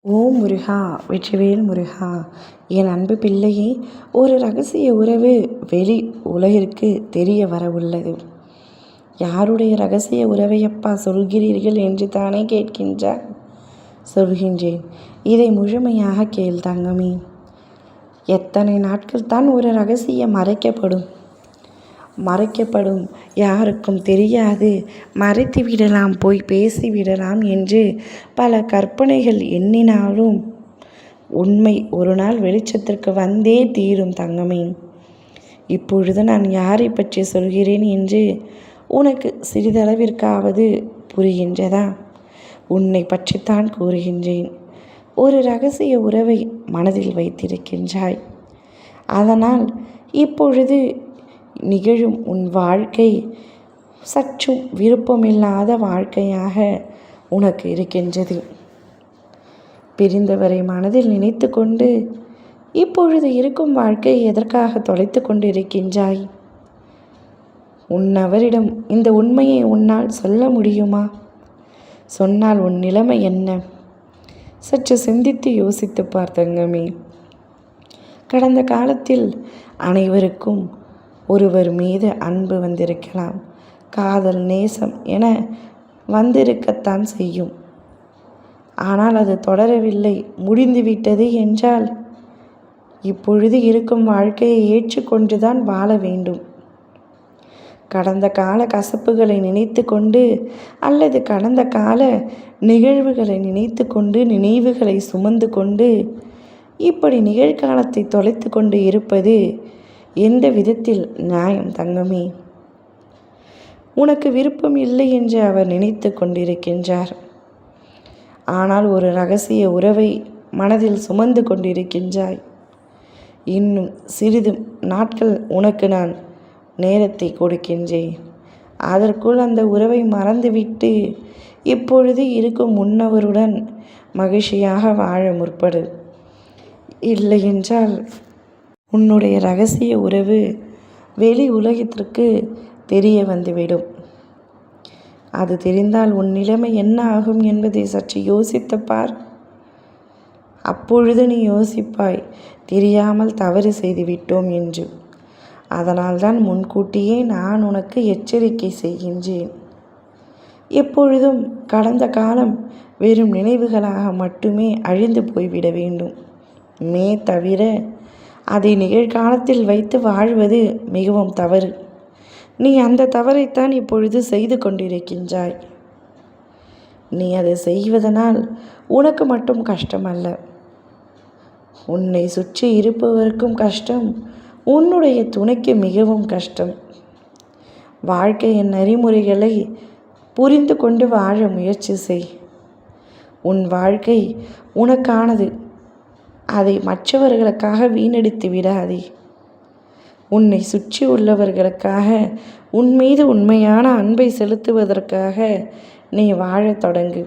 ஓம் முருகா, வெற்றிவேல் முருகா. என் அன்பு பிள்ளையே, ஒரு ரகசிய உறவு வெளி உலகிற்கு தெரிய வர உள்ளது. யாருடைய ரகசிய உறவையப்பா சொல்கிறீர்கள் என்று தானே கேட்கின்றார். சொல்கின்றேன், இதை முழுமையாக கேள் தங்கமே. எத்தனை நாட்கள் தான் ஒரு ரகசியம் மறைக்கப்படும், யாருக்கும் தெரியாது, மறைத்து விடலாம், போய் பேசிவிடலாம் என்று பல கற்பனைகள் எண்ணினாலும் உண்மை ஒரு நாள் வெளிச்சத்திற்கு வந்தே தீரும் தங்கமே. இப்பொழுது நான் யாரை பற்றி சொல்கிறேன் என்று உனக்கு சிறிதளவிற்காவது புரிகின்றதா? உன்னை பற்றித்தான் கூறுகின்றேன். ஒரு ரகசிய உறவை மனதில் வைத்திருக்கின்றாய். அதனால் இப்பொழுது நிகழும் உன் வாழ்க்கை சற்றும் விருப்பமில்லாத வாழ்க்கையாக உனக்கு இருக்கின்றது. பிரிந்தவரை மனதில் நினைத்து கொண்டு இப்பொழுது இருக்கும் வாழ்க்கை எதற்காக தொலைத்து கொண்டு இருக்கின்றாய்? உன்னவரிடம் இந்த உண்மையை உன்னால் சொல்ல முடியுமா? சொன்னால் உன் நிலைமை என்ன? சற்று சிந்தித்து யோசித்து பார் தங்கமே. கடந்த காலத்தில் அனைவருக்கும் ஒருவர் மீது அன்பு வந்திருக்கலாம், காதல், நேசம் என வந்திருக்கத்தான் செய்யும். ஆனால் அது தொடரவில்லை, முடிந்துவிட்டது என்றால் இப்பொழுது இருக்கும் வாழ்க்கையை ஏற்றுக்கொண்டுதான் வாழ வேண்டும். கடந்த கால கசப்புகளை நினைத்து கொண்டு அல்லது கடந்த கால நிகழ்வுகளை நினைத்து கொண்டு நினைவுகளை சுமந்து கொண்டு இப்படி நிகழ்காலத்தை தொலைத்து கொண்டு இருப்பது எந்த விதத்தில் நியாயம் தங்கமே? உனக்கு விருப்பம் இல்லை என்று அவர் நினைத்து கொண்டிருக்கின்றார். ஆனால் ஒரு ரகசிய உறவை மனதில் சுமந்து கொண்டிருக்கின்றாய். இன்னும் சிறிது நாட்கள் உனக்கு நான் நேரத்தை கொடுக்கின்றேன். அதற்குள் அந்த உறவை மறந்துவிட்டு இப்பொழுது இருக்கும் முன்னவருடன் மகிழ்ச்சியாக வாழ முற்படு. இல்லையென்றால் உன்னுடைய ரகசிய உறவு வெளி உலகத்திற்கு தெரிய வந்துவிடும். அது தெரிந்தால் உன் நிலைமை என்ன ஆகும் என்பதை சற்று யோசித்து பார். அப்பொழுது நீ யோசிப்பாய், தெரியாமல் தவறு செய்துவிட்டோம் என்று. அதனால்தான் முன்கூட்டியே நான் உனக்கு எச்சரிக்கை செய்கின்றேன். எப்பொழுதும் கடந்த காலம் வெறும் நினைவுகளாக மட்டுமே அழிந்து போய்விட வேண்டும் தவிர அதை நிகழ்காலத்தில் வைத்து வாழ்வது மிகவும் தவறு. நீ அந்த தவறைத்தான் இப்பொழுது செய்து கொண்டிருக்கின்றாய். நீ அதை செய்வதனால் உனக்கு மட்டும் கஷ்டம் அல்ல, உன்னை சுற்றி இருப்பவருக்கும் கஷ்டம், உன்னுடைய துணைக்கு மிகவும் கஷ்டம். வாழ்க்கையின் நெறிமுறைகளை புரிந்து கொண்டு வாழ முயற்சி செய். உன் வாழ்க்கை உனக்கானது. அதை மற்றவர்களுக்காக வீணடித்து விடாதே. உன்னை சுற்றி உள்ளவர்களுக்காக, உன் மீது உண்மையான அன்பை செலுத்துவதற்காக நீ வாழத் தொடங்கு.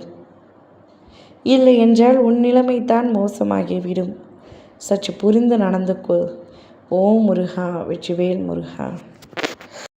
இல்லை என்றால் உன் நிலைமைத்தான் மோசமாகிவிடும். சற்று புரிந்து நடந்து கொள். ஓம் முருகா, வெற்றிவேல் முருகா.